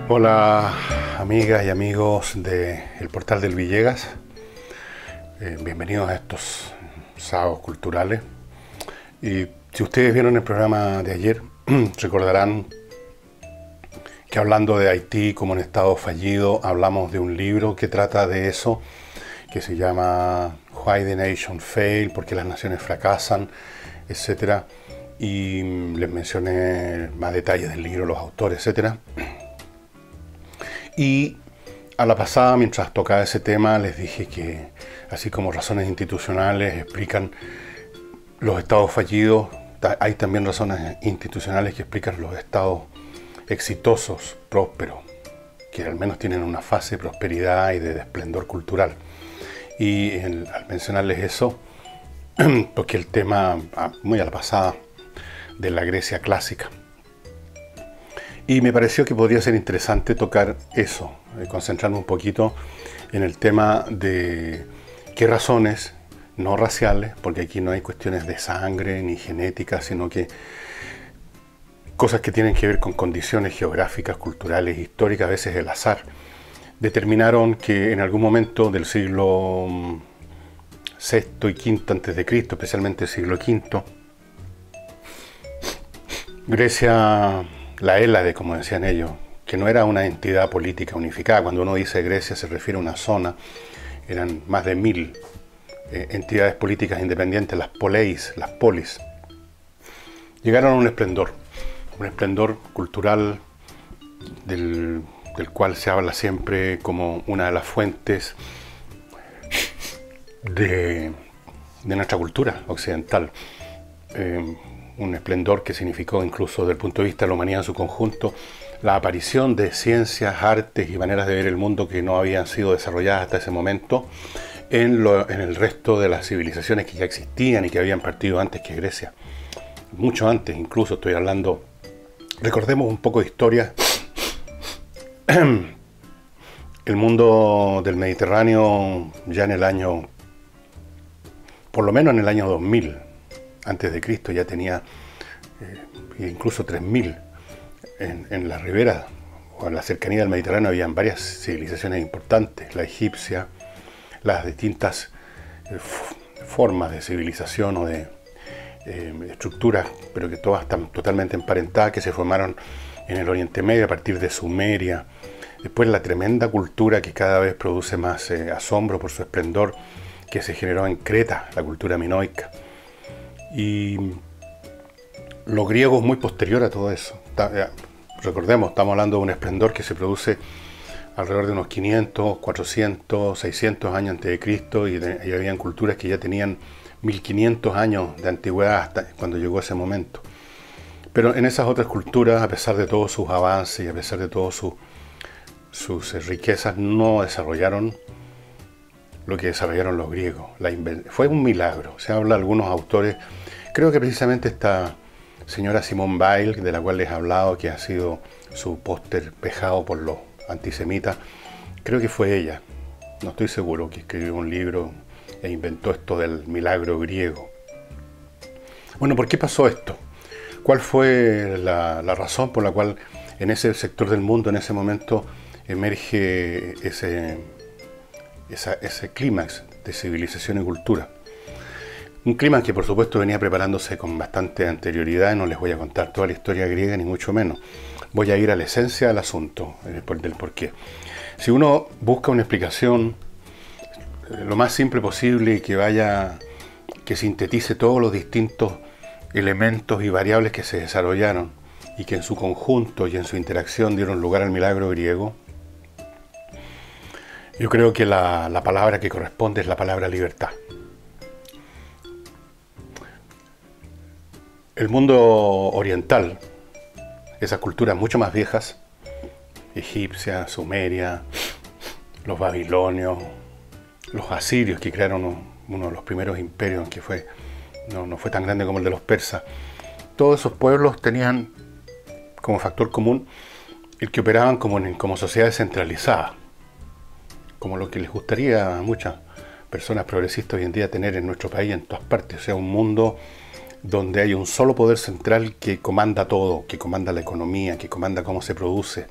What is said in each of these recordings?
Hola amigas y amigos del portal del Villegas. Bienvenidos a estos sábados culturales. Y si ustedes vieron el programa de ayer, recordarán que hablando de Haití como un estado fallido, hablamos de un libro que trata de eso, que se llama Why the Nation Fail, por qué las naciones fracasan, etcétera. Y les mencioné más detalles del libro, los autores, etcétera. Y a la pasada, mientras tocaba ese tema, les dije que así como razones institucionales explican los estados fallidos, hay también razones institucionales que explican los estados exitosos, prósperos, que al menos tienen una fase de prosperidad y de esplendor cultural. Y al mencionarles eso, porque el tema, muy a la pasada, de la Grecia clásica. Y me pareció que podría ser interesante tocar eso, concentrarme un poquito en el tema de qué razones, no raciales, porque aquí no hay cuestiones de sangre ni genética, sino que cosas que tienen que ver con condiciones geográficas, culturales, históricas, a veces el azar, determinaron que en algún momento del siglo VI y V antes de Cristo, especialmente el siglo V, Grecia, la Hélade, como decían ellos, que no era una entidad política unificada. Cuando uno dice Grecia se refiere a una zona, eran más de 1000 entidades políticas independientes, las poleis, las polis. Llegaron a un esplendor cultural del cual se habla siempre como una de las fuentes de nuestra cultura occidental. Un esplendor que significó, incluso desde el punto de vista de la humanidad en su conjunto, la aparición de ciencias, artes y maneras de ver el mundo que no habían sido desarrolladas hasta ese momento en el resto de las civilizaciones que ya existían y que habían partido antes que Grecia. Mucho antes, incluso estoy hablando, recordemos un poco de historia. El mundo del Mediterráneo ya en el año, por lo menos en el año 2000, antes de Cristo, ya tenía incluso 3000 en la ribera o en la cercanía del Mediterráneo. Habían varias civilizaciones importantes, la egipcia, las distintas formas de civilización o de estructuras, pero que todas están totalmente emparentadas, que se formaron en el Oriente Medio a partir de Sumeria. Después la tremenda cultura que cada vez produce más asombro por su esplendor, que se generó en Creta, la cultura minoica. Y los griegos muy posterior a todo eso. Recordemos, estamos hablando de un esplendor que se produce alrededor de unos 500, 400, 600 años antes de Cristo, y habían culturas que ya tenían 1500 años de antigüedad hasta cuando llegó ese momento. Pero en esas otras culturas, a pesar de todos sus avances y a pesar de todas sus riquezas, no desarrollaron lo que desarrollaron los griegos. Fue un milagro. Se habla de algunos autores. Creo que precisamente esta señora Simone Weil, de la cual les he hablado, que ha sido su póster pejado por los antisemitas, creo que fue ella, no estoy seguro, que escribió un libro e inventó esto del milagro griego. Bueno, ¿por qué pasó esto? ¿Cuál fue la razón por la cual en ese sector del mundo, en ese momento, emerge ese clímax de civilización y cultura? Un clima que por supuesto venía preparándose con bastante anterioridad. No les voy a contar toda la historia griega, ni mucho menos. Voy a ir a la esencia del asunto, del porqué. Si uno busca una explicación lo más simple posible y que sintetice todos los distintos elementos y variables que se desarrollaron y que en su conjunto y en su interacción dieron lugar al milagro griego, yo creo que la palabra que corresponde es la palabra libertad. El mundo oriental, esas culturas mucho más viejas, egipcia, sumeria, los babilonios, los asirios, que crearon uno de los primeros imperios, aunque no fue tan grande como el de los persas. Todos esos pueblos tenían como factor común el que operaban como sociedades centralizadas, como lo que les gustaría a muchas personas progresistas hoy en día tener en nuestro país, en todas partes. O sea, un mundo donde hay un solo poder central que comanda todo, que comanda la economía, que comanda cómo se produce,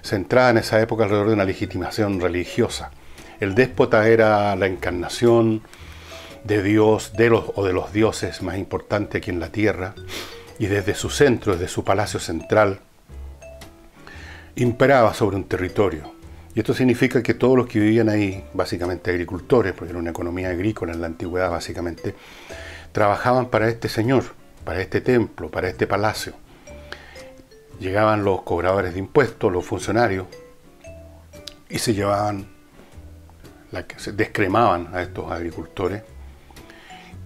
centrada en esa época alrededor de una legitimación religiosa. El déspota era la encarnación de Dios, de los dioses más importantes aquí en la tierra, y desde su centro, desde su palacio central, imperaba sobre un territorio. Y esto significa que todos los que vivían ahí, básicamente agricultores, porque era una economía agrícola en la antigüedad básicamente, trabajaban para este señor, para este templo, para este palacio. Llegaban los cobradores de impuestos, los funcionarios, y se llevaban, se descremaban a estos agricultores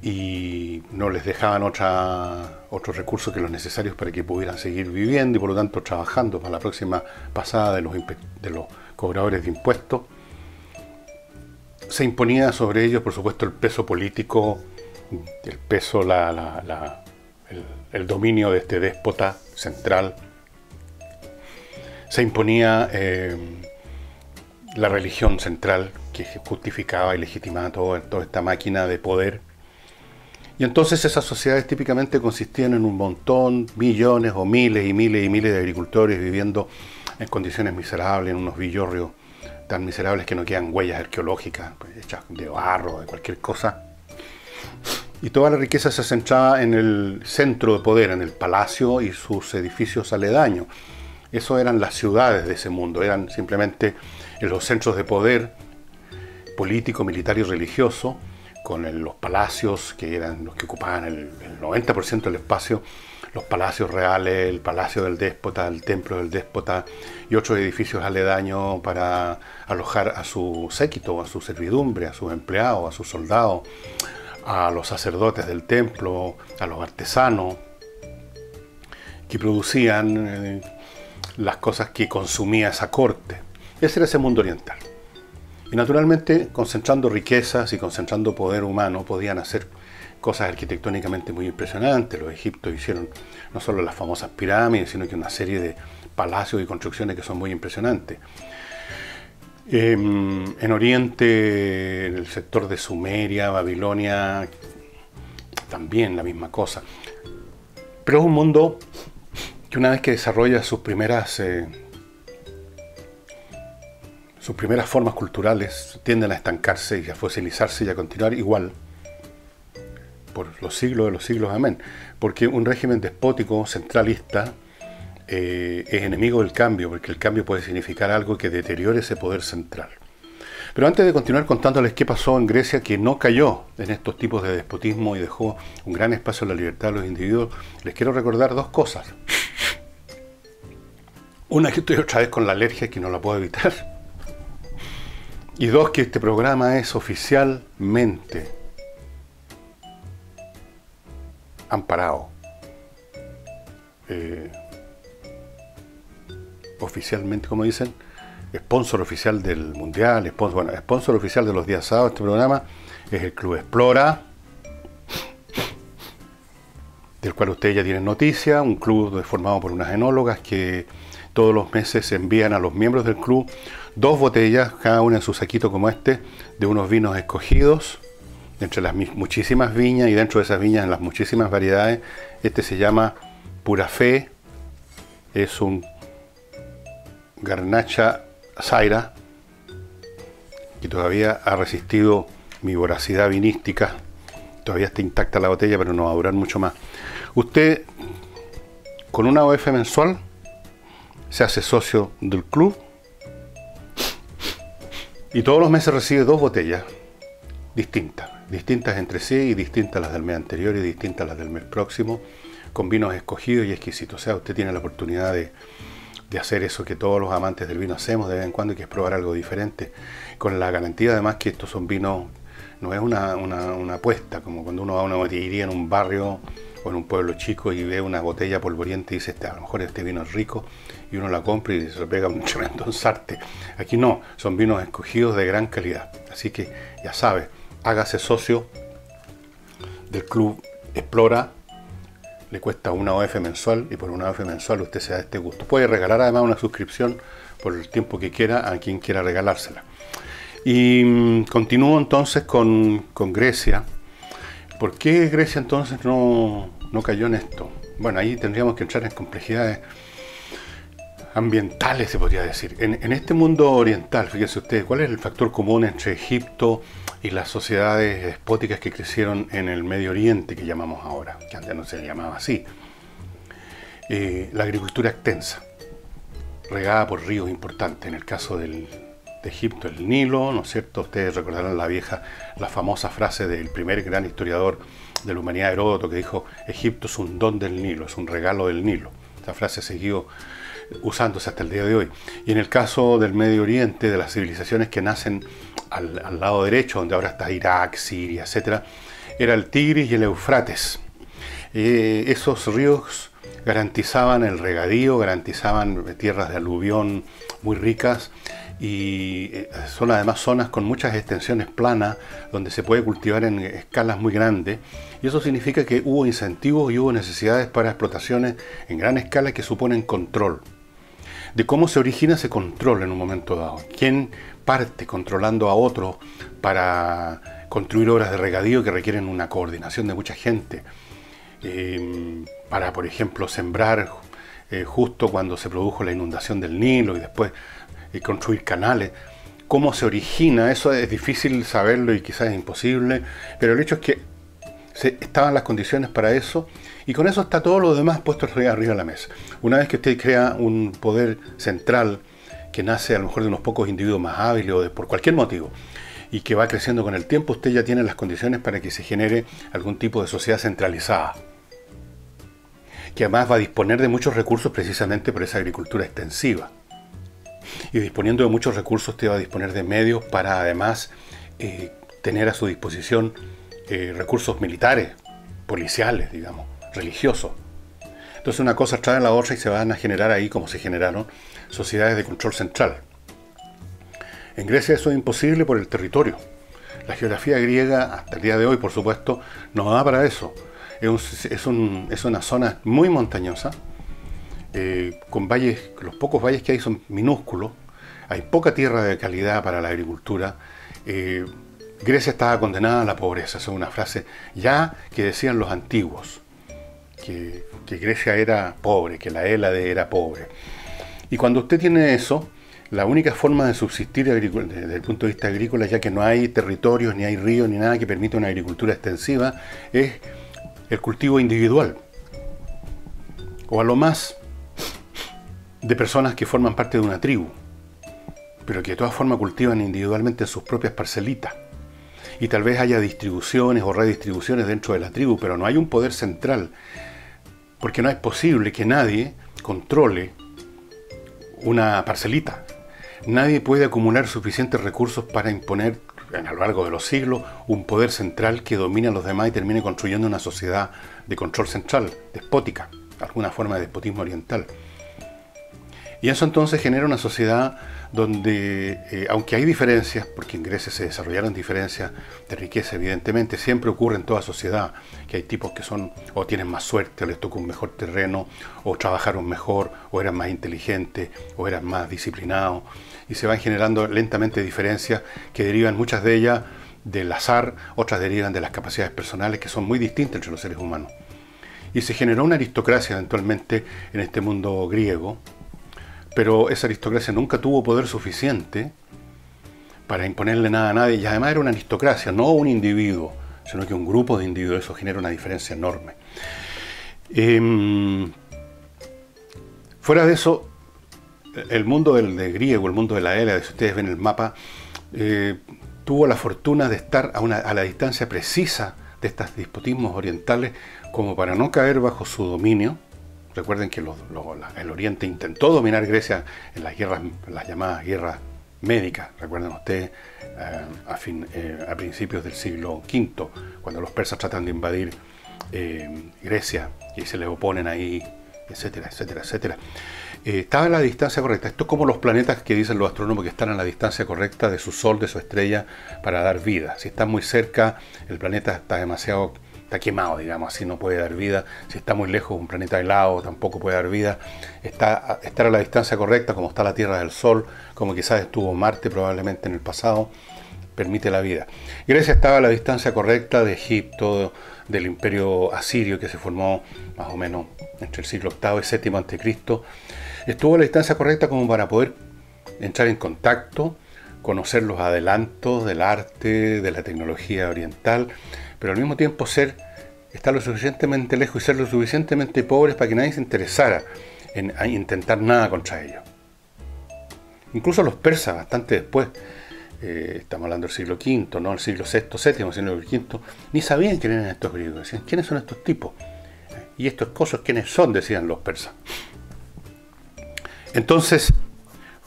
y no les dejaban otros recursos que los necesarios para que pudieran seguir viviendo y por lo tanto trabajando para la próxima pasada de los cobradores de impuestos. Se imponía sobre ellos, por supuesto, el peso político, el peso, el dominio de este déspota central. Se imponía la religión central que justificaba y legitimaba toda esta máquina de poder. Y entonces esas sociedades típicamente consistían en un montón, millones o miles y miles y miles de agricultores viviendo en condiciones miserables, en unos villorrios tan miserables que no quedan huellas arqueológicas, pues, hechas de barro, de cualquier cosa. Y toda la riqueza se centraba en el centro de poder, en el palacio y sus edificios aledaños. Eso eran las ciudades de ese mundo, eran simplemente los centros de poder político, militar y religioso, con los palacios que eran los que ocupaban el 90% del espacio, los palacios reales, el palacio del déspota, el templo del déspota y otros edificios aledaños para alojar a su séquito, a su servidumbre, a sus empleados, a sus soldados, a los sacerdotes del templo, a los artesanos que producían las cosas que consumía esa corte. Ese era ese mundo oriental. Y naturalmente, concentrando riquezas y concentrando poder humano, podían hacer cosas arquitectónicamente muy impresionantes. Los egipcios hicieron no solo las famosas pirámides, sino que una serie de palacios y construcciones que son muy impresionantes. En Oriente, en el sector de Sumeria, Babilonia, también la misma cosa. Pero es un mundo que una vez que desarrolla sus primeras formas culturales tienden a estancarse y a fosilizarse y a continuar igual por los siglos de los siglos, amén. Porque un régimen despótico, centralista, es enemigo del cambio, porque el cambio puede significar algo que deteriore ese poder central. Pero antes de continuar contándoles qué pasó en Grecia, que no cayó en estos tipos de despotismo y dejó un gran espacio a la libertad de los individuos, les quiero recordar dos cosas. Una, que estoy otra vez con la alergia que no la puedo evitar. Y dos, que este programa es oficialmente amparado. Oficialmente, como dicen, sponsor oficial del Mundial, sponsor oficial de los días sábados. Este programa es el Club Explora, del cual ustedes ya tienen noticia, un club formado por unas enólogas que todos los meses envían a los miembros del club 2 botellas, cada una en su saquito como este, de unos vinos escogidos, entre las muchísimas viñas, y dentro de esas viñas en las muchísimas variedades. Este se llama Pura Fe, es un Garnacha Zaira, que todavía ha resistido mi voracidad vinística. Todavía está intacta la botella, pero no va a durar mucho más. Usted, con una OF mensual, se hace socio del club y todos los meses recibe 2 botellas distintas entre sí, y distintas las del mes anterior y distintas las del mes próximo, con vinos escogidos y exquisitos. O sea, usted tiene la oportunidad de hacer eso que todos los amantes del vino hacemos de vez en cuando, que es probar algo diferente, con la garantía además que estos son vinos, no es una apuesta, como cuando uno va a una botillería en un barrio o en un pueblo chico y ve una botella polvorienta y dice, a lo mejor este vino es rico, y uno la compra y se le pega un tremendo ensarte. Aquí no, son vinos escogidos de gran calidad. Así que ya sabe, hágase socio del Club Explora. Le cuesta una OF mensual, y por una OF mensual usted se da este gusto. Puede regalar además una suscripción por el tiempo que quiera a quien quiera regalársela. Y continúo entonces con Grecia. ¿Por qué Grecia entonces no cayó en esto? Bueno, ahí tendríamos que entrar en complejidades ambientales, se podría decir. En este mundo oriental, fíjense ustedes, ¿cuál es el factor común entre Egipto y las sociedades despóticas que crecieron en el Medio Oriente, que llamamos ahora, que antes no se llamaba así? La agricultura extensa, regada por ríos importantes. En el caso de Egipto, el Nilo, ¿no es cierto? Ustedes recordarán la famosa frase del primer gran historiador de la humanidad, Heródoto, que dijo: Egipto es un don del Nilo, es un regalo del Nilo. Esta frase siguió usándose hasta el día de hoy. Y en el caso del Medio Oriente, de las civilizaciones que nacen al lado derecho, donde ahora está Irak, Siria, etc., era el Tigris y el Éufrates. Esos ríos garantizaban el regadío, garantizaban tierras de aluvión muy ricas, y son además zonas con muchas extensiones planas donde se puede cultivar en escalas muy grandes, y eso significa que hubo incentivos y hubo necesidades para explotaciones en gran escala que suponen control. De cómo se origina ese control en un momento dado. ¿Quién parte controlando a otro para construir obras de regadío que requieren una coordinación de mucha gente? Para, por ejemplo, sembrar justo cuando se produjo la inundación del Nilo y después construir canales. ¿Cómo se origina? Eso es difícil saberlo y quizás es imposible, pero el hecho es que estaban las condiciones para eso, y con eso está todo lo demás puesto arriba de la mesa. Una vez que usted crea un poder central que nace a lo mejor de unos pocos individuos más hábiles o por cualquier motivo, y que va creciendo con el tiempo, usted ya tiene las condiciones para que se genere algún tipo de sociedad centralizada, que además va a disponer de muchos recursos precisamente por esa agricultura extensiva. Y disponiendo de muchos recursos, usted va a disponer de medios para además tener a su disposición recursos militares, policiales, digamos, religiosos. Entonces una cosa trae a la otra y se van a generar ahí, como se generaron, sociedades de control central. En Grecia eso es imposible por el territorio. La geografía griega, hasta el día de hoy, por supuesto, no da para eso. Es una zona muy montañosa, con valles, los pocos valles que hay son minúsculos, hay poca tierra de calidad para la agricultura. Grecia estaba condenada a la pobreza, esa es una frase ya que decían los antiguos, que Grecia era pobre, que la Hélade era pobre. Y cuando usted tiene eso, la única forma de subsistir desde el punto de vista agrícola, ya que no hay territorios, ni hay ríos, ni nada que permita una agricultura extensiva, es el cultivo individual, o a lo más de personas que forman parte de una tribu, pero que de todas formas cultivan individualmente en sus propias parcelitas. Y tal vez haya distribuciones o redistribuciones dentro de la tribu, pero no hay un poder central, porque no es posible que nadie controle una parcelita. Nadie puede acumular suficientes recursos para imponer a lo largo de los siglos un poder central que domine a los demás y termine construyendo una sociedad de control central, despótica, alguna forma de despotismo oriental. Y eso entonces genera una sociedad donde, aunque hay diferencias, porque en Grecia se desarrollaron diferencias de riqueza, evidentemente, siempre ocurre en toda sociedad, que hay tipos que son, o tienen más suerte, o les tocó un mejor terreno, o trabajaron mejor, o eran más inteligentes, o eran más disciplinados, y se van generando lentamente diferencias que derivan, muchas de ellas del azar, otras derivan de las capacidades personales, que son muy distintas entre los seres humanos. Y se generó una aristocracia eventualmente en este mundo griego, pero esa aristocracia nunca tuvo poder suficiente para imponerle nada a nadie, y además era una aristocracia, no un individuo, sino que un grupo de individuos. Eso genera una diferencia enorme. Fuera de eso, el mundo de griego, el mundo de la Hélade, si ustedes ven el mapa, tuvo la fortuna de estar a la distancia precisa de estos despotismos orientales como para no caer bajo su dominio. Recuerden que el Oriente intentó dominar Grecia en las guerras, las llamadas guerras médicas. Recuerden ustedes a principios del siglo V, cuando los persas tratan de invadir Grecia y se les oponen ahí, etcétera, etcétera, etcétera. Estaba a la distancia correcta. Esto es como los planetas que dicen los astrónomos que están a la distancia correcta de su Sol, de su estrella, para dar vida. Si está muy cerca, el planeta está quemado, digamos, así no puede dar vida. Si está muy lejos, un planeta helado, tampoco puede dar vida. Estar a la distancia correcta, como está la Tierra del Sol, como quizás estuvo Marte probablemente en el pasado, permite la vida. Grecia estaba a la distancia correcta de Egipto, del imperio asirio que se formó más o menos entre el siglo VIII y VII a.C. Estuvo a la distancia correcta como para poder entrar en contacto, conocer los adelantos del arte, de la tecnología oriental, pero al mismo tiempo estar lo suficientemente lejos y ser lo suficientemente pobres para que nadie se interesara en intentar nada contra ellos. Incluso los persas, bastante después, estamos hablando del siglo V, no el siglo VI, VII, siglo V, ni sabían quiénes eran estos griegos. Decían, ¿quiénes son estos tipos? Y estos cosas, ¿quiénes son? Decían los persas. Entonces,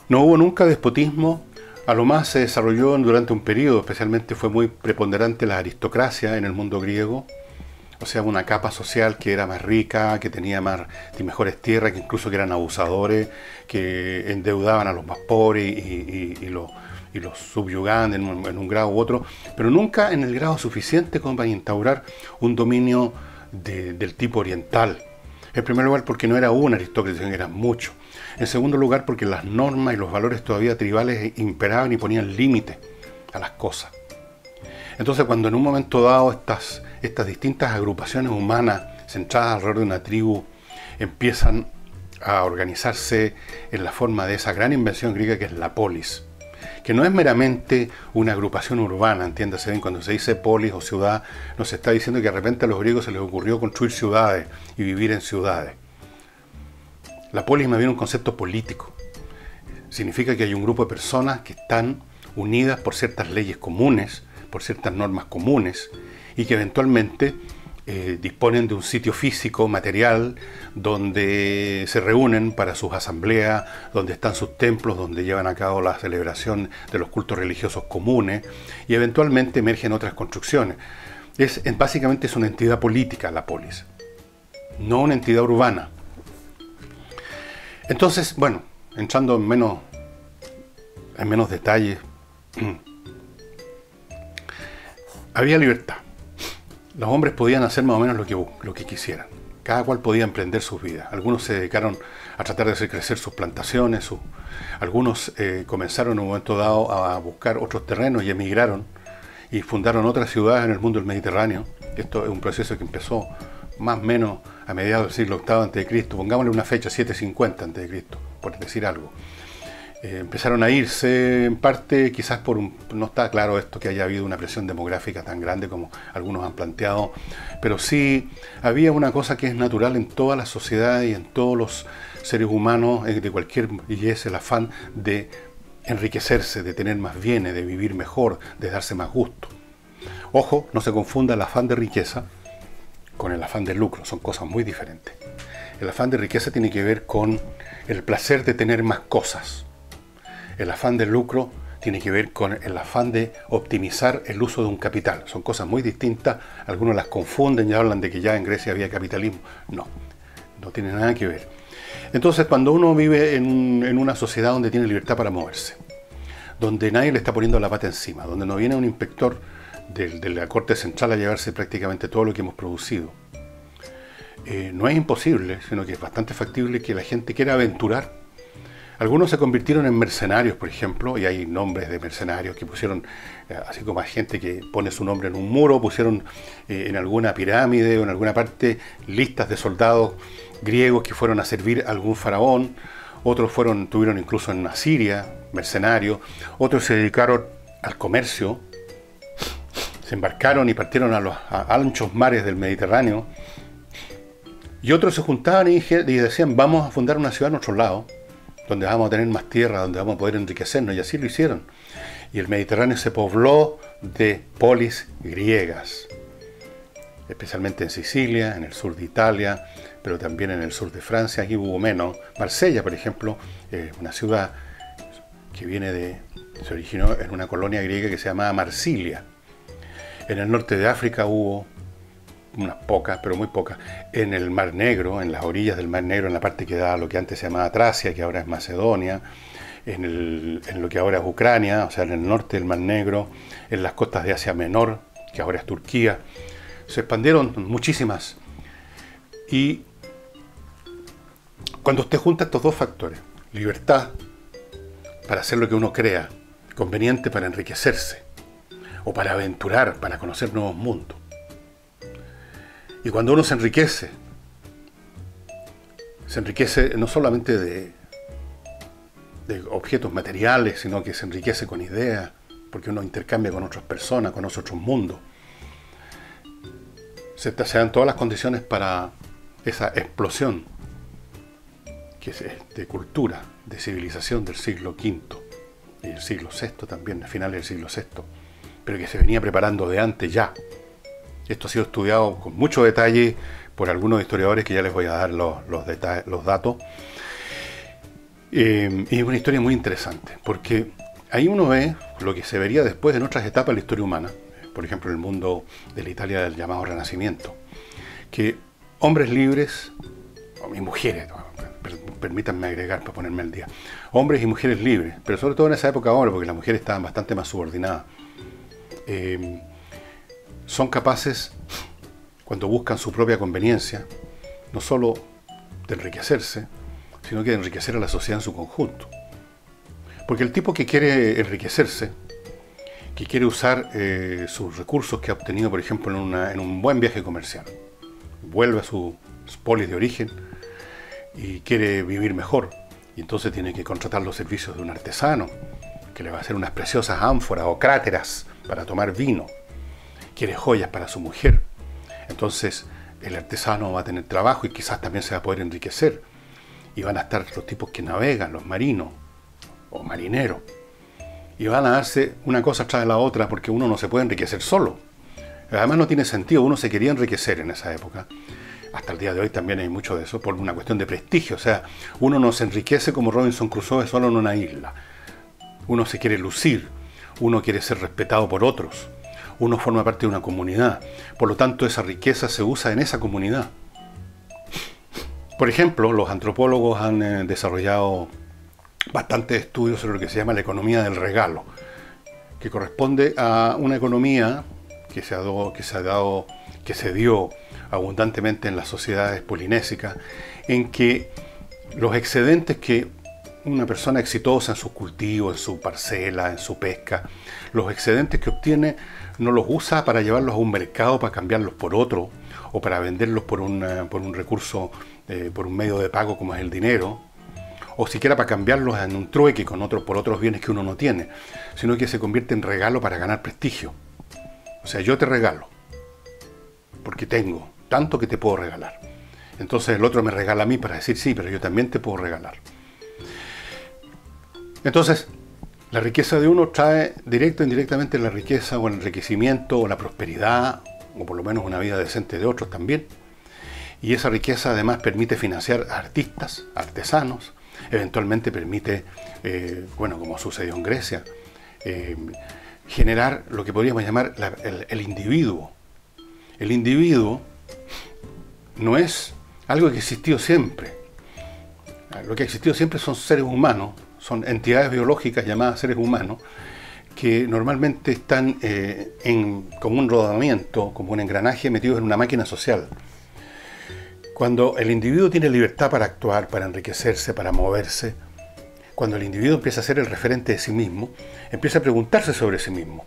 no hubo nunca despotismo. A lo más se desarrolló durante un periodo, especialmente fue muy preponderante la aristocracia en el mundo griego. O sea, una capa social que era más rica, que tenía mejores tierras, que incluso que eran abusadores, que endeudaban a los más pobres y los subyugaban en un grado u otro, pero nunca en el grado suficiente como para instaurar un dominio del tipo oriental. En primer lugar, porque no era una aristócrata, sino que eran muchos. En segundo lugar, porque las normas y los valores todavía tribales imperaban y ponían límites a las cosas. Entonces, cuando en un momento dado estas distintas agrupaciones humanas centradas alrededor de una tribu empiezan a organizarse en la forma de esa gran invención griega que es la polis, que no es meramente una agrupación urbana, entiéndase bien, cuando se dice polis o ciudad, no se está diciendo que de repente a los griegos se les ocurrió construir ciudades y vivir en ciudades. La polis me viene un concepto político. Significa que hay un grupo de personas que están unidas por ciertas leyes comunes, por ciertas normas comunes, y que eventualmente disponen de un sitio físico, material, donde se reúnen para sus asambleas, donde están sus templos, donde llevan a cabo la celebración de los cultos religiosos comunes, y eventualmente emergen otras construcciones. Básicamente es una entidad política la polis, no una entidad urbana. Entonces, bueno, entrando en menos detalles, había libertad. Los hombres podían hacer más o menos lo que quisieran. Cada cual podía emprender sus vidas. Algunos se dedicaron a tratar de hacer crecer sus plantaciones. Algunos comenzaron en un momento dado a buscar otros terrenos y emigraron y fundaron otras ciudades en el mundo del Mediterráneo. Esto es un proceso que empezó más o menos a mediados del siglo VIII a.C., pongámosle una fecha, 750 a.C., por decir algo. Empezaron a irse, en parte quizás no está claro esto que haya habido una presión demográfica tan grande como algunos han planteado, pero sí había una cosa que es natural en todas las sociedades y en todos los seres humanos de cualquier, y es el afán de enriquecerse, de tener más bienes, de vivir mejor, de darse más gusto. Ojo, no se confunda el afán de riqueza con el afán de lucro, son cosas muy diferentes. El afán de riqueza tiene que ver con el placer de tener más cosas. El afán de lucro tiene que ver con el afán de optimizar el uso de un capital. Son cosas muy distintas, algunos las confunden y hablan de que ya en Grecia había capitalismo. No tiene nada que ver. Entonces, cuando uno vive en una sociedad donde tiene libertad para moverse, donde nadie le está poniendo la pata encima, donde no viene un inspector de la Corte Central a llevarse prácticamente todo lo que hemos producido, no es imposible, sino que es bastante factible que la gente quiera aventurar. Algunos se convirtieron en mercenarios, por ejemplo, y hay nombres de mercenarios que pusieron, así como hay gente que pone su nombre en un muro, pusieron en alguna pirámide o en alguna parte listas de soldados griegos que fueron a servir a algún faraón. Otros tuvieron incluso en Asiria, mercenarios. Otros se dedicaron al comercio, se embarcaron y partieron a los anchos mares del Mediterráneo. Y otros se juntaban y decían, vamos a fundar una ciudad en otro lado, donde vamos a tener más tierra, donde vamos a poder enriquecernos, y así lo hicieron. Y el Mediterráneo se pobló de polis griegas, especialmente en Sicilia, en el sur de Italia, pero también en el sur de Francia. Aquí hubo menos. Marsella, por ejemplo, una ciudad que se originó en una colonia griega que se llamaba Marsilia. En el norte de África hubo unas pocas, pero muy pocas. En el Mar Negro, en las orillas del Mar Negro, en la parte que da lo que antes se llamaba Tracia, que ahora es Macedonia, en lo que ahora es Ucrania, o sea, en el norte del Mar Negro, en las costas de Asia Menor, que ahora es Turquía, se expandieron muchísimas. Y cuando usted junta estos dos factores, libertad para hacer lo que uno crea, conveniente para enriquecerse, o para aventurar, para conocer nuevos mundos. Y cuando uno se enriquece no solamente de objetos materiales, sino que se enriquece con ideas, porque uno intercambia con otras personas, conoce otros mundos. Se dan todas las condiciones para esa explosión que es de cultura, de civilización del siglo V y el siglo VI también, a finales del siglo VI, pero que se venía preparando de antes ya. Esto ha sido estudiado con mucho detalle por algunos historiadores que ya les voy a dar los datos. Y es una historia muy interesante, porque ahí uno ve lo que se vería después en otras etapas de la historia humana, por ejemplo en el mundo de la Italia del llamado Renacimiento, que hombres libres, y mujeres, permítanme agregar para ponerme al día, hombres y mujeres libres, pero sobre todo en esa época ahora, porque las mujeres estaban bastante más subordinadas, son capaces, cuando buscan su propia conveniencia, no solo de enriquecerse, sino que de enriquecer a la sociedad en su conjunto. Porque el tipo que quiere enriquecerse, que quiere usar sus recursos que ha obtenido, por ejemplo, en un buen viaje comercial, vuelve a sus polis de origen y quiere vivir mejor, y entonces tiene que contratar los servicios de un artesano, que le va a hacer unas preciosas ánforas o cráteras para tomar vino. Quiere joyas para su mujer. Entonces el artesano va a tener trabajo y quizás también se va a poder enriquecer. Y van a estar los tipos que navegan, los marinos o marineros. Y van a darse una cosa tras la otra, porque uno no se puede enriquecer solo. Además no tiene sentido, uno se quería enriquecer en esa época. Hasta el día de hoy también hay mucho de eso, por una cuestión de prestigio. O sea, uno no se enriquece como Robinson Crusoe solo en una isla. Uno se quiere lucir, uno quiere ser respetado por otros, uno forma parte de una comunidad. Por lo tanto, esa riqueza se usa en esa comunidad. Por ejemplo, los antropólogos han desarrollado bastantes estudios sobre lo que se llama la economía del regalo, que corresponde a una economía que se dio abundantemente en las sociedades polinésicas, en que los excedentes que una persona exitosa en sus cultivos, en su parcela, en su pesca, los excedentes que obtiene no los usa para llevarlos a un mercado para cambiarlos por otro, o para venderlos por un recurso, por un medio de pago como es el dinero, o siquiera para cambiarlos en un trueque por otros bienes que uno no tiene, sino que se convierte en regalo para ganar prestigio. O sea, yo te regalo, porque tengo tanto que te puedo regalar. Entonces el otro me regala a mí para decir, sí, pero yo también te puedo regalar. Entonces, la riqueza de uno trae directo o indirectamente la riqueza o el enriquecimiento o la prosperidad, o por lo menos una vida decente de otros también. Y esa riqueza además permite financiar a artistas, artesanos, eventualmente permite, como sucedió en Grecia, generar lo que podríamos llamar el individuo. El individuo no es algo que ha existido siempre. Lo que ha existido siempre son seres humanos, son entidades biológicas llamadas seres humanos, que normalmente están como un rodamiento, como un engranaje metidos en una máquina social. Cuando el individuo tiene libertad para actuar, para enriquecerse, para moverse, cuando el individuo empieza a ser el referente de sí mismo, empieza a preguntarse sobre sí mismo.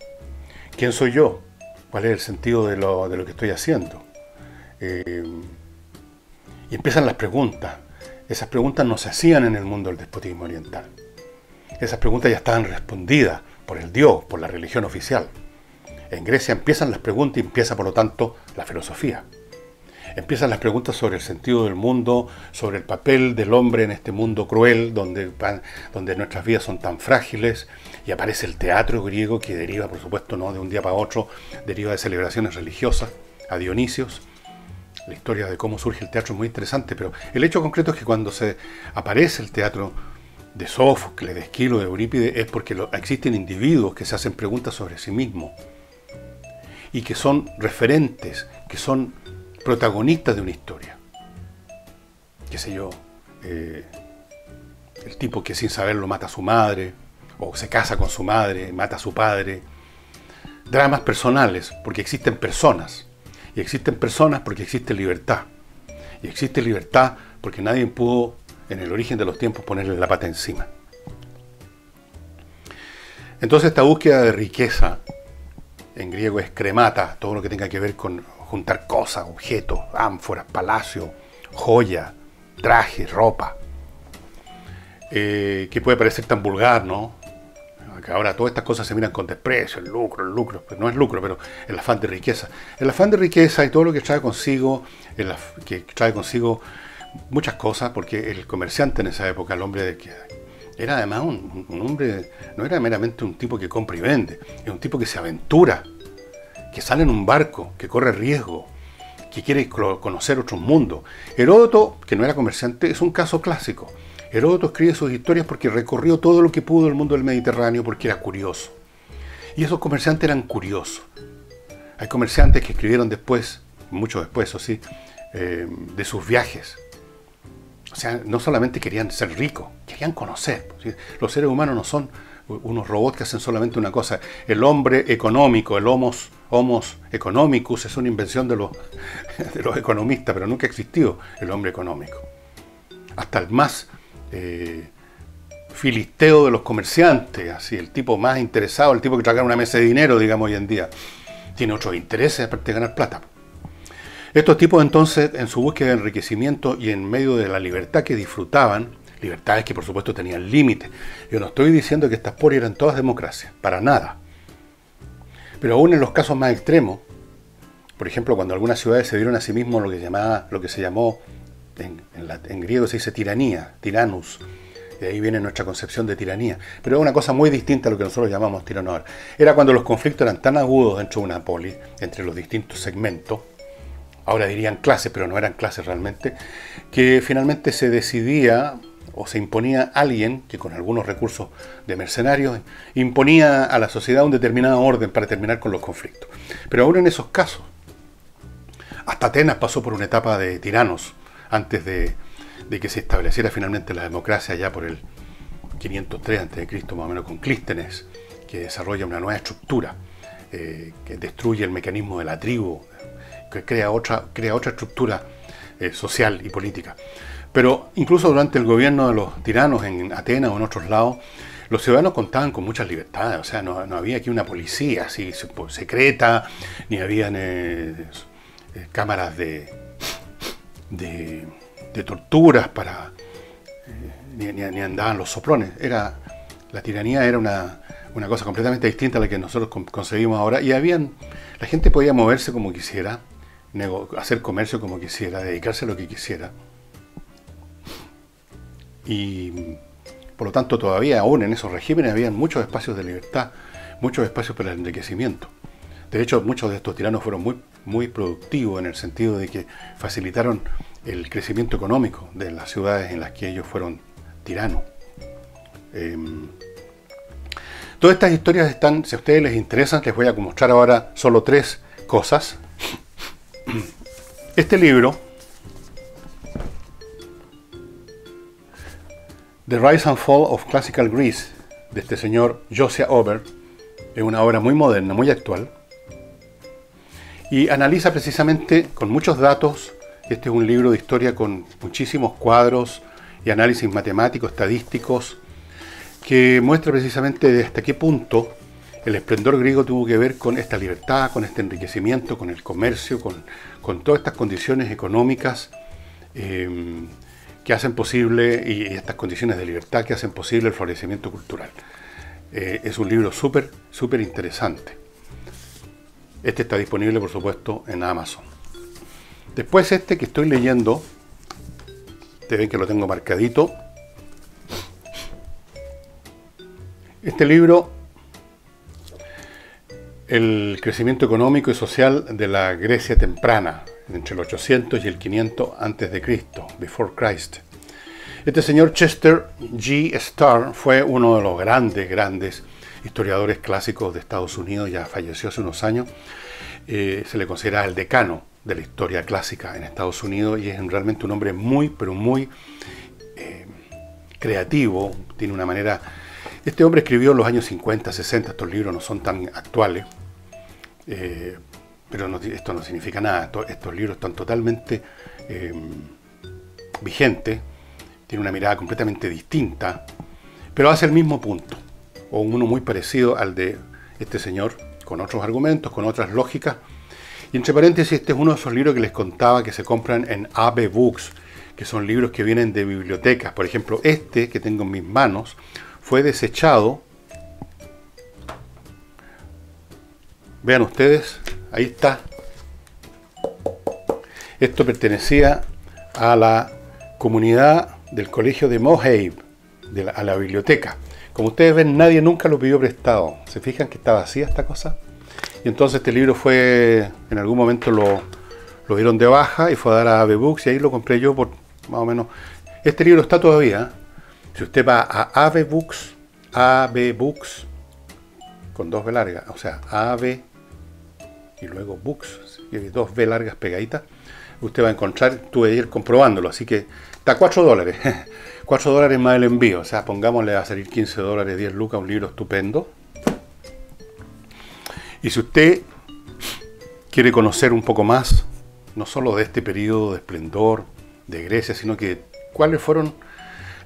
¿Quién soy yo? ¿Cuál es el sentido de lo que estoy haciendo? Y empiezan las preguntas. Esas preguntas no se hacían en el mundo del despotismo oriental. Esas preguntas ya estaban respondidas por el Dios, por la religión oficial. En Grecia empiezan las preguntas y empieza, por lo tanto, la filosofía. Empiezan las preguntas sobre el sentido del mundo, sobre el papel del hombre en este mundo cruel, donde nuestras vidas son tan frágiles, y aparece el teatro griego, que deriva, por supuesto, no de un día para otro, deriva de celebraciones religiosas, a Dionisios. La historia de cómo surge el teatro es muy interesante, pero el hecho concreto es que cuando se aparece el teatro de Sófocles, de Esquilo, de Eurípides, es porque existen individuos que se hacen preguntas sobre sí mismos, y que son referentes, que son protagonistas de una historia. Qué sé yo, el tipo que sin saberlo mata a su madre, o se casa con su madre, mata a su padre. Dramas personales, porque existen personas. Y existen personas porque existe libertad. Y existe libertad porque nadie pudo, en el origen de los tiempos, ponerle la pata encima. Entonces esta búsqueda de riqueza en griego es kremata, todo lo que tenga que ver con juntar cosas, objetos, ánforas, palacios, joya, trajes, ropa, que puede parecer tan vulgar, ¿no? Que ahora todas estas cosas se miran con desprecio, el lucro, pues no es lucro, pero el afán de riqueza. El afán de riqueza y todo lo que trae consigo, muchas cosas, porque el comerciante en esa época, el hombre que era además un hombre, no era meramente un tipo que compra y vende, es un tipo que se aventura, que sale en un barco, que corre riesgo, que quiere conocer otros mundos. Heródoto, que no era comerciante, es un caso clásico. Heródoto escribe sus historias porque recorrió todo lo que pudo el mundo del Mediterráneo, porque era curioso. Y esos comerciantes eran curiosos. Hay comerciantes que escribieron después, mucho después, eso sí, de sus viajes. O sea, no solamente querían ser ricos, querían conocer. ¿Sí? Los seres humanos no son unos robots que hacen solamente una cosa. El hombre económico, el homos economicus, es una invención de los economistas, pero nunca ha existido el hombre económico. Hasta el más filisteo de los comerciantes, así, el tipo más interesado, el tipo que traga una mesa de dinero, digamos hoy en día, tiene otros intereses aparte de ganar plata. Estos tipos entonces, en su búsqueda de enriquecimiento y en medio de la libertad que disfrutaban, libertades que por supuesto tenían límites. Yo no estoy diciendo que estas polis eran todas democracias, para nada. Pero aún en los casos más extremos, por ejemplo, cuando algunas ciudades se dieron a sí mismos lo que se llamó, en griego se dice tiranía, tyrannus, de ahí viene nuestra concepción de tiranía, pero es una cosa muy distinta a lo que nosotros llamamos tirano ahora. Era cuando los conflictos eran tan agudos dentro de una polis, entre los distintos segmentos, ahora dirían clases, pero no eran clases realmente, que finalmente se decidía o se imponía alguien que con algunos recursos de mercenarios imponía a la sociedad un determinado orden para terminar con los conflictos. Pero aún en esos casos, hasta Atenas pasó por una etapa de tiranos antes de que se estableciera finalmente la democracia ya por el 503 a.C., más o menos, con Clístenes, que desarrolla una nueva estructura, que destruye el mecanismo de la tribu, que crea otra estructura social y política. Pero incluso durante el gobierno de los tiranos en Atenas o en otros lados, los ciudadanos contaban con muchas libertades. O sea, no había aquí una policía así secreta, ni habían cámaras de torturas para ni andaban los soplones. La tiranía era una cosa completamente distinta a la que nosotros concebimos ahora, y la gente podía moverse como quisiera, hacer comercio como quisiera, dedicarse a lo que quisiera, y por lo tanto todavía aún en esos regímenes habían muchos espacios de libertad, muchos espacios para el enriquecimiento. De hecho, muchos de estos tiranos fueron muy productivos en el sentido de que facilitaron el crecimiento económico de las ciudades en las que ellos fueron tiranos. Todas estas historias están, si a ustedes les interesan, les voy a mostrar ahora solo 3 cosas. Este libro, The Rise and Fall of Classical Greece, de este señor Josiah Ober, es una obra muy moderna, muy actual, y analiza precisamente con muchos datos. Este es un libro de historia con muchísimos cuadros y análisis matemáticos, estadísticos, que muestra precisamente hasta qué punto el esplendor griego tuvo que ver con esta libertad, con este enriquecimiento, con el comercio, con todas estas condiciones económicas que hacen posible, y estas condiciones de libertad que hacen posible el florecimiento cultural. Es un libro súper interesante. Este está disponible, por supuesto, en Amazon. Después este que estoy leyendo, ustedes ven que lo tengo marcadito. Este libro, El crecimiento económico y social de la Grecia temprana, entre el 800 y el 500 a.C., Before Christ. Este señor Chester G. Starr fue uno de los grandes historiadores clásicos de Estados Unidos, ya falleció hace unos años. Se le considera el decano de la historia clásica en Estados Unidos, y es realmente un hombre muy creativo. Tiene una manera... Este hombre escribió en los años 50, 60, estos libros no son tan actuales, pero esto no significa nada. Estos libros están totalmente vigentes, tiene una mirada completamente distinta, pero hace el mismo punto, o uno muy parecido al de este señor, con otros argumentos, con otras lógicas. Y entre paréntesis, este es uno de esos libros que les contaba que se compran en AB Books, que son libros que vienen de bibliotecas. Por ejemplo, este que tengo en mis manos fue desechado. Vean ustedes, ahí está. Esto pertenecía a la comunidad del colegio de Mohave, a la biblioteca. Como ustedes ven, nadie nunca lo pidió prestado. ¿Se fijan que está vacía esta cosa? Y entonces este libro fue, en algún momento lo dieron de baja y fue a dar a AB Books y ahí lo compré yo por más o menos. Este libro está todavía. Si usted va a AB Books, con dos B largas, o sea, AB y luego Books, y hay dos B largas pegaditas, usted va a encontrar, tuve que ir comprobándolo, así que está a $4. $4 más el envío, o sea, pongámosle a salir $15, 10 lucas, un libro estupendo. Y si usted quiere conocer un poco más, no solo de este periodo de esplendor de Grecia, sino que cuáles fueron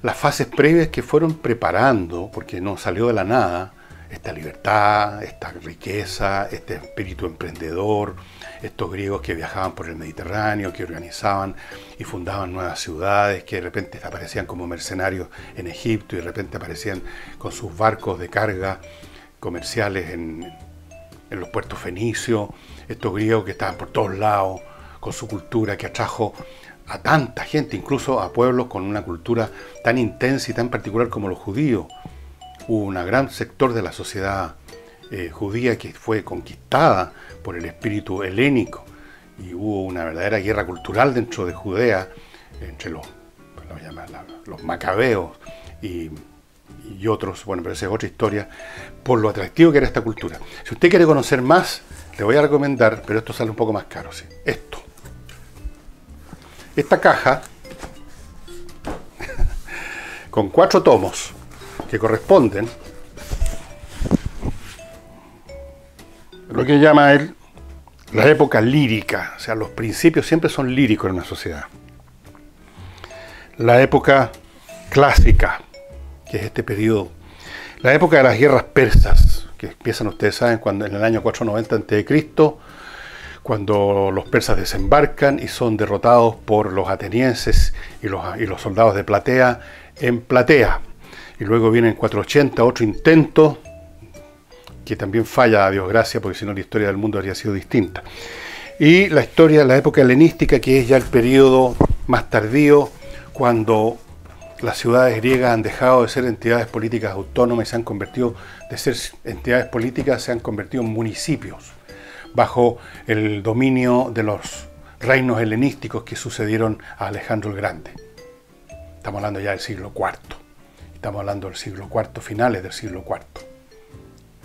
las fases previas que fueron preparando, porque no salió de la nada, esta libertad, esta riqueza, este espíritu emprendedor, estos griegos que viajaban por el Mediterráneo, que organizaban y fundaban nuevas ciudades, que de repente aparecían como mercenarios en Egipto y de repente aparecían con sus barcos de carga comerciales en los puertos fenicios, estos griegos que estaban por todos lados, con su cultura que atrajo a tanta gente, incluso a pueblos con una cultura tan intensa y tan particular como los judíos. Hubo un gran sector de la sociedad judía que fue conquistada por el espíritu helénico y hubo una verdadera guerra cultural dentro de Judea entre los macabeos y otros, bueno, pero esa es otra historia, por lo atractivo que era esta cultura. Si usted quiere conocer más, le voy a recomendar, pero esto sale un poco más caro, ¿sí? Esta caja con 4 tomos que corresponden a lo que llama él la época lírica, o sea, los principios siempre son líricos en una sociedad. La época clásica, que es este periodo, la época de las guerras persas, que empiezan, ustedes saben, cuando en el año 490 a.C., cuando los persas desembarcan y son derrotados por los atenienses y los soldados de Platea en Platea. Y luego viene en 480 otro intento, que también falla, a Dios gracias, porque si no la historia del mundo habría sido distinta. Y la historia, la época helenística, que es ya el periodo más tardío, cuando las ciudades griegas han dejado de ser entidades políticas autónomas y se han convertido, de ser entidades políticas, se han convertido en municipios, bajo el dominio de los reinos helenísticos que sucedieron a Alejandro el Grande. Estamos hablando ya del siglo IV. Estamos hablando del siglo IV, finales del siglo IV.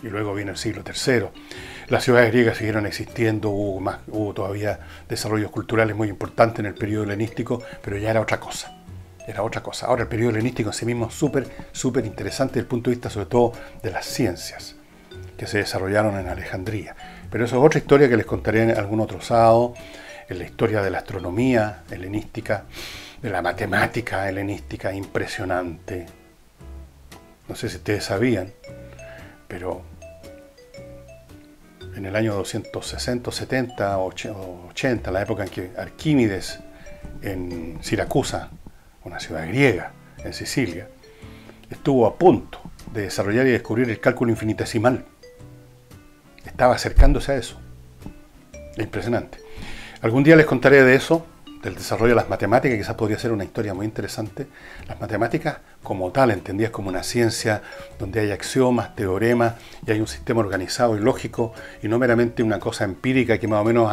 Y luego viene el siglo III. Las ciudades griegas siguieron existiendo, hubo todavía desarrollos culturales muy importantes en el periodo helenístico, pero ya era otra cosa. Era otra cosa. Ahora el periodo helenístico en sí mismo es súper interesante desde el punto de vista sobre todo de las ciencias que se desarrollaron en Alejandría. Pero eso es otra historia que les contaré en algún otro sábado, en la historia de la astronomía helenística, de la matemática helenística, impresionante. No sé si ustedes sabían, pero en el año 260, 70, 80, la época en que Arquímedes en Siracusa, una ciudad griega en Sicilia, estuvo a punto de desarrollar y descubrir el cálculo infinitesimal. Estaba acercándose a eso. Es impresionante. Algún día les contaré de eso, del desarrollo de las matemáticas, quizás podría ser una historia muy interesante. Las matemáticas como tal, entendidas como una ciencia donde hay axiomas, teoremas y hay un sistema organizado y lógico y no meramente una cosa empírica que más o menos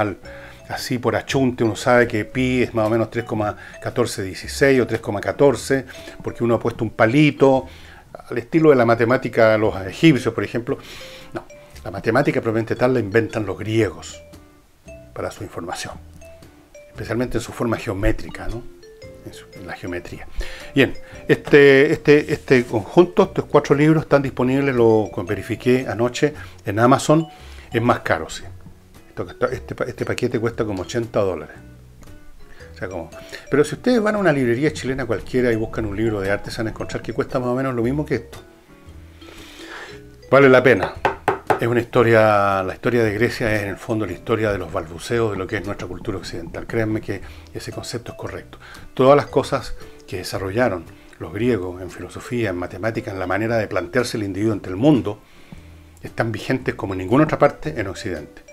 así por achunte uno sabe que pi es más o menos 3,1416 o 3,14 porque uno ha puesto un palito al estilo de la matemática de los egipcios, por ejemplo. No, la matemática propiamente tal la inventan los griegos para su información, especialmente en su forma geométrica, ¿no? En la geometría. Bien, este conjunto, estos 4 libros están disponibles, lo verifiqué anoche en Amazon, es más caro, sí. Este paquete cuesta como $80. O sea, pero si ustedes van a una librería chilena cualquiera y buscan un libro de arte, se van a encontrar que cuesta más o menos lo mismo que esto. Vale la pena. Es una historia, la historia de Grecia es en el fondo la historia de los balbuceos de lo que es nuestra cultura occidental. Créanme que ese concepto es correcto. Todas las cosas que desarrollaron los griegos en filosofía, en matemáticas, en la manera de plantearse el individuo ante el mundo, están vigentes como en ninguna otra parte en Occidente.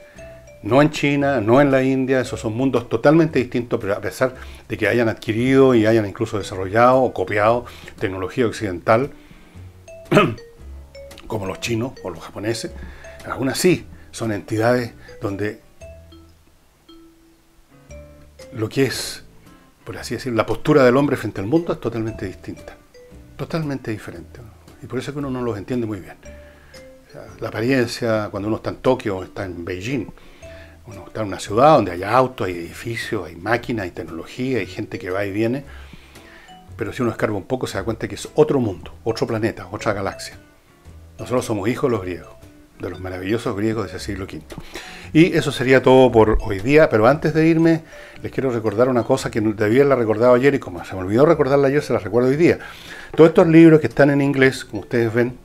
No en China, no en la India, esos son mundos totalmente distintos, pero a pesar de que hayan adquirido y hayan incluso desarrollado o copiado tecnología occidental, como los chinos o los japoneses, aún así son entidades donde lo que es, por así decirlo, la postura del hombre frente al mundo es totalmente distinta, totalmente diferente. Y por eso es que uno no los entiende muy bien. O sea, la apariencia, cuando uno está en Tokio o está en Beijing, uno está en una ciudad donde hay autos, hay edificios, hay máquinas, hay tecnología, hay gente que va y viene, pero si uno escarba un poco se da cuenta que es otro mundo, otro planeta, otra galaxia. Nosotros somos hijos de los griegos, de los maravillosos griegos de ese siglo V. Y eso sería todo por hoy día, pero antes de irme les quiero recordar una cosa que debía haberla recordado ayer y como se me olvidó recordarla ayer, se la recuerdo hoy día. Todos estos libros que están en inglés, como ustedes ven,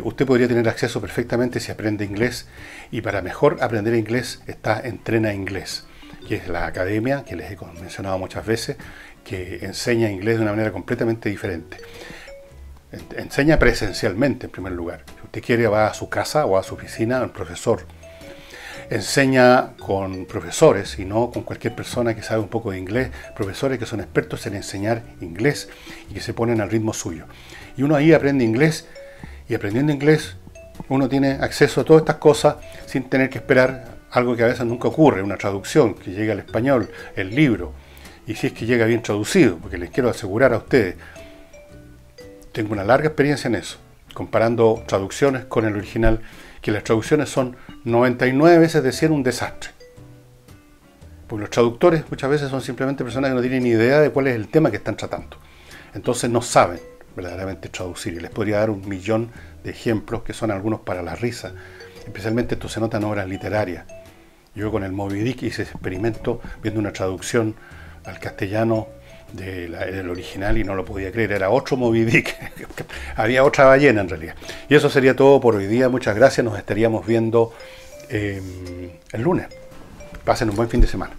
usted podría tener acceso perfectamente si aprende inglés, y para mejor aprender inglés está Entrena Inglés, que es la academia que les he mencionado muchas veces, que enseña inglés de una manera completamente diferente. Enseña presencialmente en primer lugar. Si usted quiere va a su casa o a su oficina al profesor. Enseña con profesores y no con cualquier persona que sabe un poco de inglés, profesores que son expertos en enseñar inglés y que se ponen al ritmo suyo. Y uno ahí aprende inglés, y aprendiendo inglés uno tiene acceso a todas estas cosas sin tener que esperar algo que a veces nunca ocurre, una traducción, que llegue al español, el libro, y si es que llega bien traducido, porque les quiero asegurar a ustedes, tengo una larga experiencia en eso, comparando traducciones con el original, que las traducciones son 99 veces de 100 un desastre. Porque los traductores muchas veces son simplemente personas que no tienen ni idea de cuál es el tema que están tratando. Entonces no saben verdaderamente traducir. Y les podría dar 1.000.000 de ejemplos que son algunos para la risa. Especialmente esto se nota en obras literarias. Yo con el Moby Dick hice ese experimento viendo una traducción al castellano del original y no lo podía creer, era otro Moby Dick, había otra ballena en realidad. Y eso sería todo por hoy día, muchas gracias, nos estaríamos viendo el lunes. Pasen un buen fin de semana.